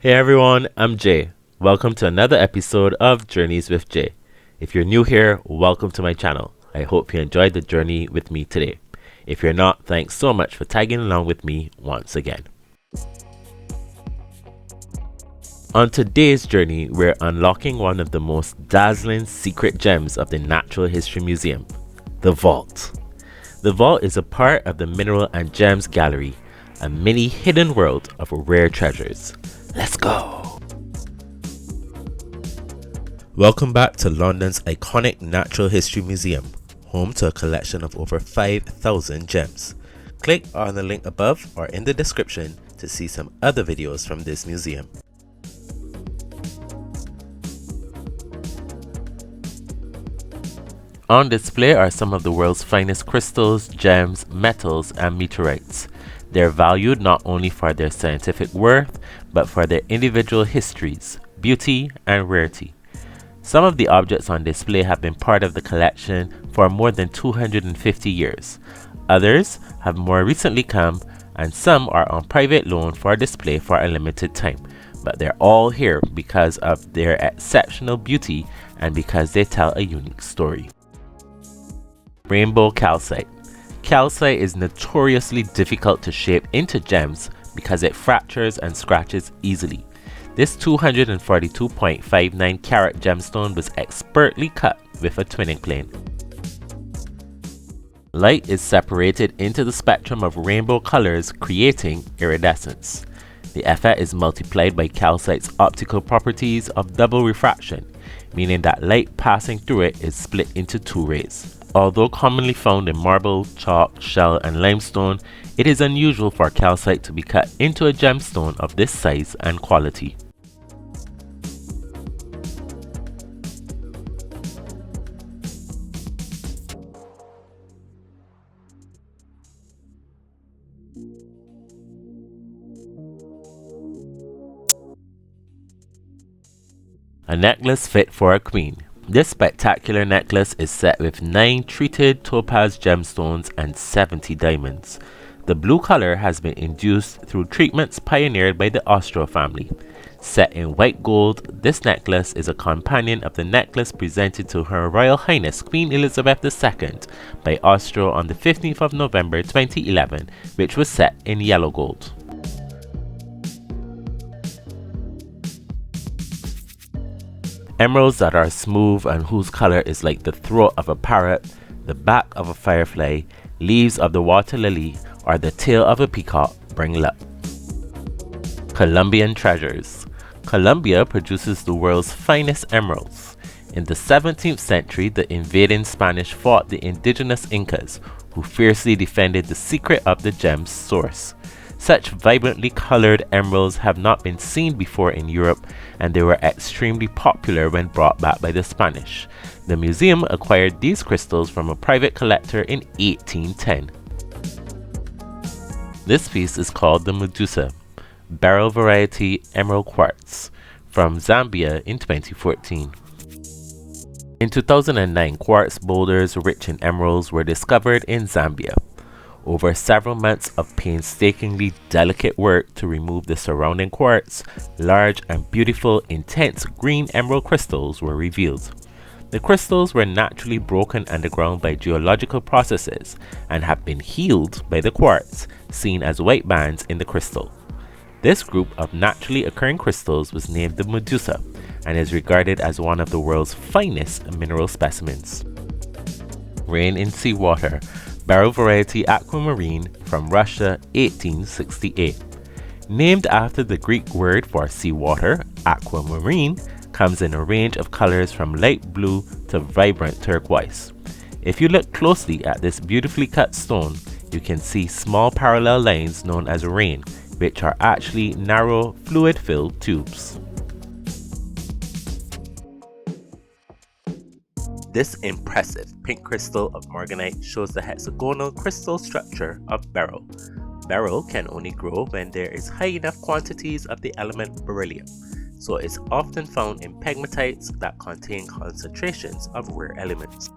Hey everyone, I'm Jay. Welcome to another episode of Journeys with Jay. If you're new here, welcome to my channel. I hope you enjoyed the journey with me today. If you're not, thanks so much for tagging along with me once again. On today's journey, we're unlocking one of the most dazzling secret gems of the Natural History Museum, the Vault. The Vault is a part of the Mineral and Gems Gallery, a mini hidden world of rare treasures. Let's go! Welcome back to London's iconic Natural History Museum, home to a collection of over 5,000 gems. Click on the link above or in the description to see some other videos from this museum. On display are some of the world's finest crystals, gems, metals, and meteorites. They're valued not only for their scientific worth, but for their individual histories, beauty, and rarity. Some of the objects on display have been part of the collection for more than 250 years. Others have more recently come, and some are on private loan for display for a limited time. But they're all here because of their exceptional beauty and because they tell a unique story. Rainbow calcite. Calcite is notoriously difficult to shape into gems because it fractures and scratches easily. This 242.59 carat gemstone was expertly cut with a twinning plane. Light is separated into the spectrum of rainbow colors, creating iridescence. The effect is multiplied by calcite's optical properties of double refraction, meaning that light passing through it is split into two rays. Although commonly found in marble, chalk, shell, and limestone, it is unusual for calcite to be cut into a gemstone of this size and quality. A necklace fit for a queen. This spectacular necklace is set with 9 treated topaz gemstones and 70 diamonds. The blue color has been induced through treatments pioneered by the Austro family. Set in white gold, this necklace is a companion of the necklace presented to Her Royal Highness Queen Elizabeth II by Austro on the 15th of November 2011, which was set in yellow gold. Emeralds that are smooth and whose color is like the throat of a parrot, the back of a firefly, leaves of the water lily, or the tail of a peacock bring luck. Colombian treasures. Colombia produces the world's finest emeralds. In the 17th century, the invading Spanish fought the indigenous Incas, who fiercely defended the secret of the gem's source. Such vibrantly colored emeralds have not been seen before in Europe, and they were extremely popular when brought back by the Spanish. The museum acquired these crystals from a private collector in 1810. This piece is called the Medusa, beryl variety emerald quartz, from Zambia in 2014. In 2009, quartz boulders rich in emeralds were discovered in Zambia. Over several months of painstakingly delicate work to remove the surrounding quartz, large and beautiful intense green emerald crystals were revealed. The crystals were naturally broken underground by geological processes and have been healed by the quartz, seen as white bands in the crystal. This group of naturally occurring crystals was named the Medusa and is regarded as one of the world's finest mineral specimens. Rain in seawater. Beryl variety aquamarine from Russia, 1868. Named after the Greek word for seawater, aquamarine comes in a range of colors from light blue to vibrant turquoise. If you look closely at this beautifully cut stone, you can see small parallel lines known as rain, which are actually narrow fluid-filled tubes. This impressive pink crystal of morganite shows the hexagonal crystal structure of beryl. Beryl can only grow when there is high enough quantities of the element beryllium, so it's often found in pegmatites that contain concentrations of rare elements.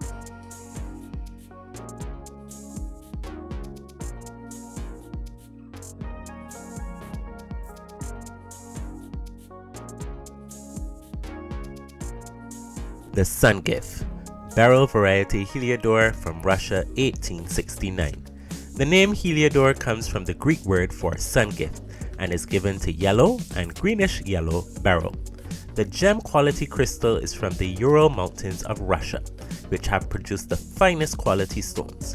The Sun Gift, barrel variety Heliodor from Russia 1869. The name Heliodor comes from the Greek word for sun gift and is given to yellow and greenish yellow beryl. The gem quality crystal is from the Ural Mountains of Russia, which have produced the finest quality stones.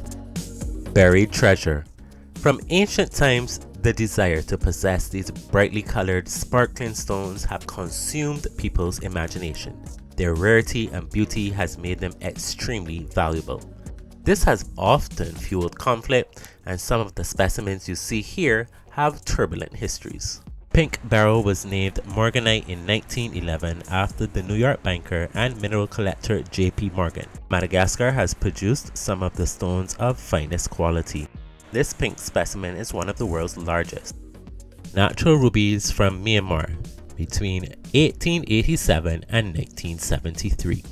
Buried treasure. From ancient times, the desire to possess these brightly colored, sparkling stones have consumed people's imagination. Their rarity and beauty has made them extremely valuable. This has often fueled conflict, and some of the specimens you see here have turbulent histories. Pink beryl was named Morganite in 1911 after the New York banker and mineral collector J.P. Morgan. Madagascar has produced some of the stones of finest quality. This pink specimen is one of the world's largest. Natural rubies from Myanmar between 1887 and 1973.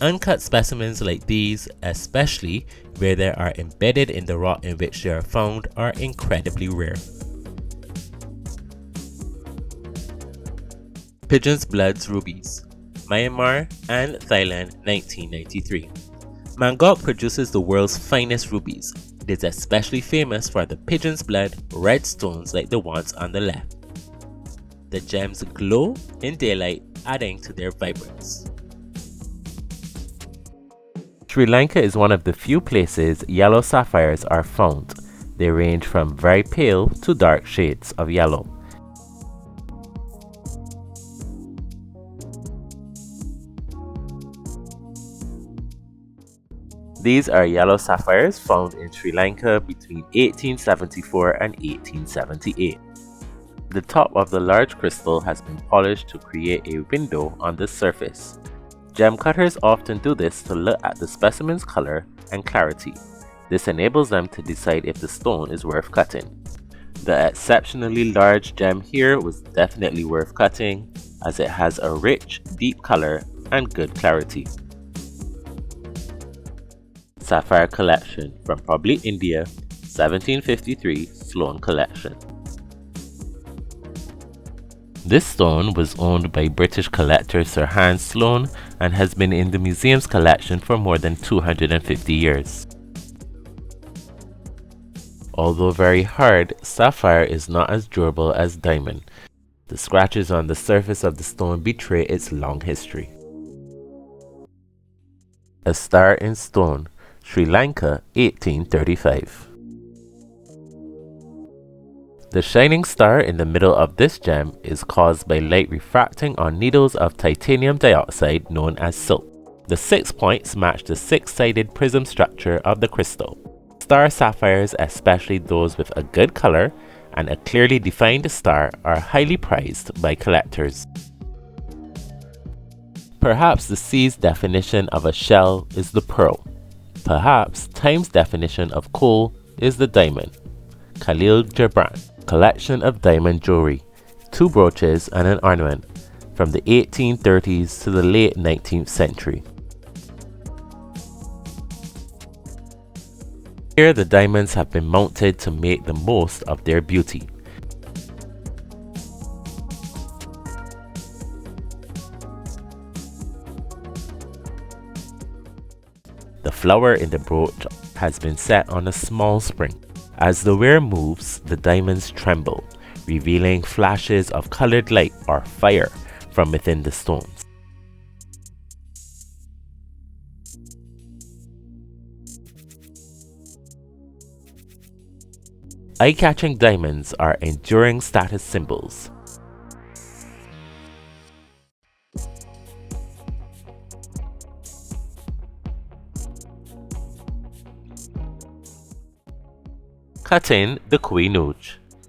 Uncut specimens like these, especially where they are embedded in the rock in which they are found, are incredibly rare. Pigeon's Blood's rubies, Myanmar and Thailand 1993. Mangok produces the world's finest rubies. It is especially famous for the pigeon's blood red stones like the ones on the left. The gems glow in daylight, adding to their vibrance. Sri Lanka is one of the few places yellow sapphires are found. They range from very pale to dark shades of yellow. These are yellow sapphires found in Sri Lanka between 1874 and 1878. The top of the large crystal has been polished to create a window on the surface. Gem cutters often do this to look at the specimen's color and clarity. This enables them to decide if the stone is worth cutting. The exceptionally large gem here was definitely worth cutting, as it has a rich, deep color and good clarity. Sapphire collection from probably India, 1753 Sloane collection. This stone was owned by British collector Sir Hans Sloane and has been in the museum's collection for more than 250 years. Although very hard, sapphire is not as durable as diamond. The scratches on the surface of the stone betray its long history. A star in stone, Sri Lanka, 1835. The shining star in the middle of this gem is caused by light refracting on needles of titanium dioxide known as silk. The 6 points match the 6-sided prism structure of the crystal. Star sapphires, especially those with a good color and a clearly defined star, are highly prized by collectors. Perhaps the sea's definition of a shell is the pearl. Perhaps Time's definition of coal is the diamond. Khalil Gibran. Collection of diamond jewelry, 2 brooches and an ornament, from the 1830s to the late 19th century. Here the diamonds have been mounted to make the most of their beauty. The flower in the brooch has been set on a small spring. As the wearer moves, the diamonds tremble, revealing flashes of colored light or fire from within the stones. Eye-catching diamonds are enduring status symbols. Cutting the Koh-i-Noor.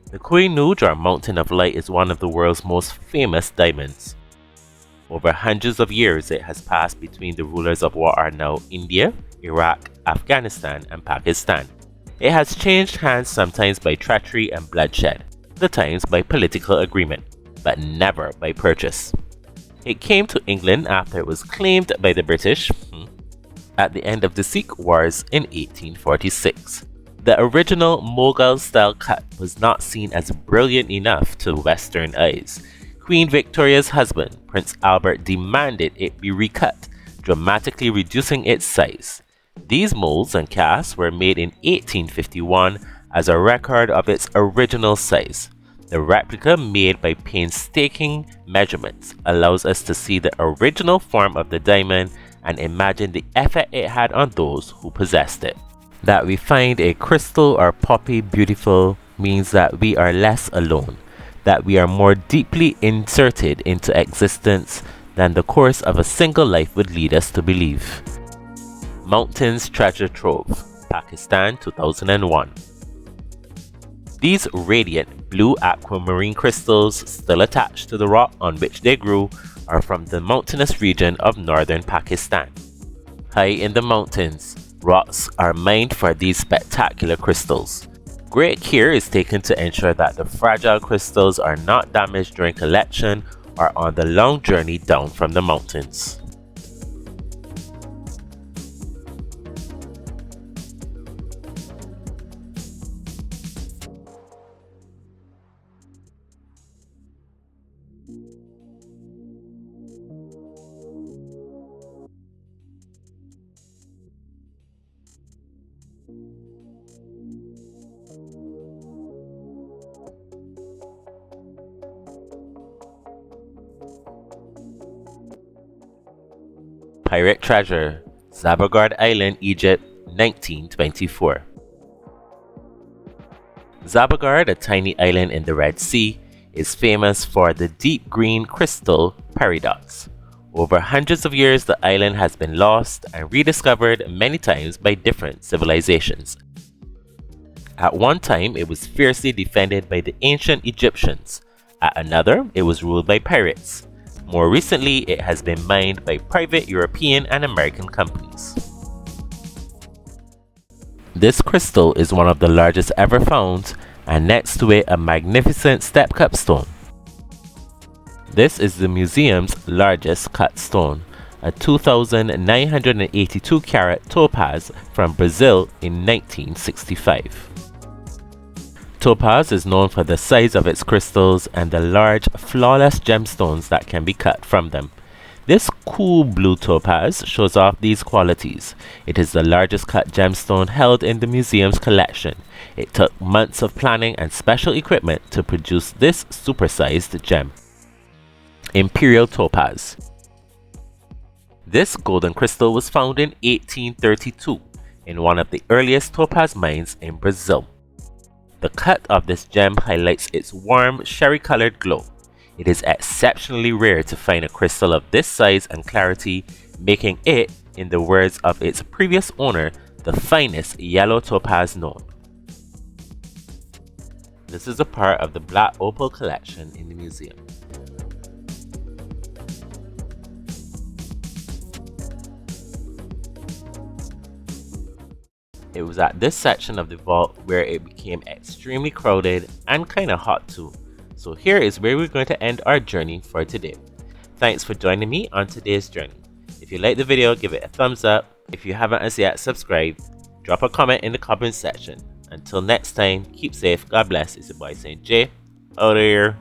The Koh-i-Noor, or Mountain of Light, is one of the world's most famous diamonds. Over hundreds of years, it has passed between the rulers of what are now India, Iraq, Afghanistan, and Pakistan. It has changed hands sometimes by treachery and bloodshed, other times by political agreement, but never by purchase. It came to England after it was claimed by the British at the end of the Sikh Wars in 1846. The original Mughal-style cut was not seen as brilliant enough to Western eyes. Queen Victoria's husband, Prince Albert, demanded it be recut dramatically reducing its size. These molds and casts were made in 1851 as a record of its original size. The replica, made by painstaking measurements, allows us to see the original form of the diamond and imagine the effect it had on those who possessed it. That we find a crystal or poppy beautiful means that we are less alone, that we are more deeply inserted into existence than the course of a single life would lead us to believe. Mountains Treasure Trove, Pakistan, 2001. These radiant blue aquamarine crystals still attached to the rock on which they grew are from the mountainous region of northern Pakistan. High in the mountains, rocks are mined for these spectacular crystals. Great care is taken to ensure that the fragile crystals are not damaged during collection or on the long journey down from the mountains. Pirate Treasure, Zabagard Island, Egypt, 1924. Zabagard, a tiny island in the Red Sea, is famous for the deep green crystal peridots. Over hundreds of years, the island has been lost and rediscovered many times by different civilizations. At one time, it was fiercely defended by the ancient Egyptians. At another, it was ruled by pirates. More recently, it has been mined by private European and American companies. This crystal is one of the largest ever found, and next to it a magnificent step cut stone. This is the museum's largest cut stone, a 2,982 carat topaz from Brazil in 1965. Topaz is known for the size of its crystals and the large, flawless gemstones that can be cut from them. This cool blue topaz shows off these qualities. It is the largest cut gemstone held in the museum's collection. It took months of planning and special equipment to produce this supersized gem. Imperial Topaz. This golden crystal was found in 1832 in one of the earliest topaz mines in Brazil. The cut of this gem highlights its warm, sherry-colored glow. It is exceptionally rare to find a crystal of this size and clarity, making it, in the words of its previous owner, the finest yellow topaz known. This is a part of the Black Opal collection in the museum. It was at this section of the vault where it became extremely crowded and kinda hot too. So here is where we're going to end our journey for today. Thanks for joining me on today's journey. If you liked the video, give it a thumbs up. If you haven't as yet subscribed, drop a comment in the comment section. Until next time, keep safe, God bless. It's your boy Saint J, out of here.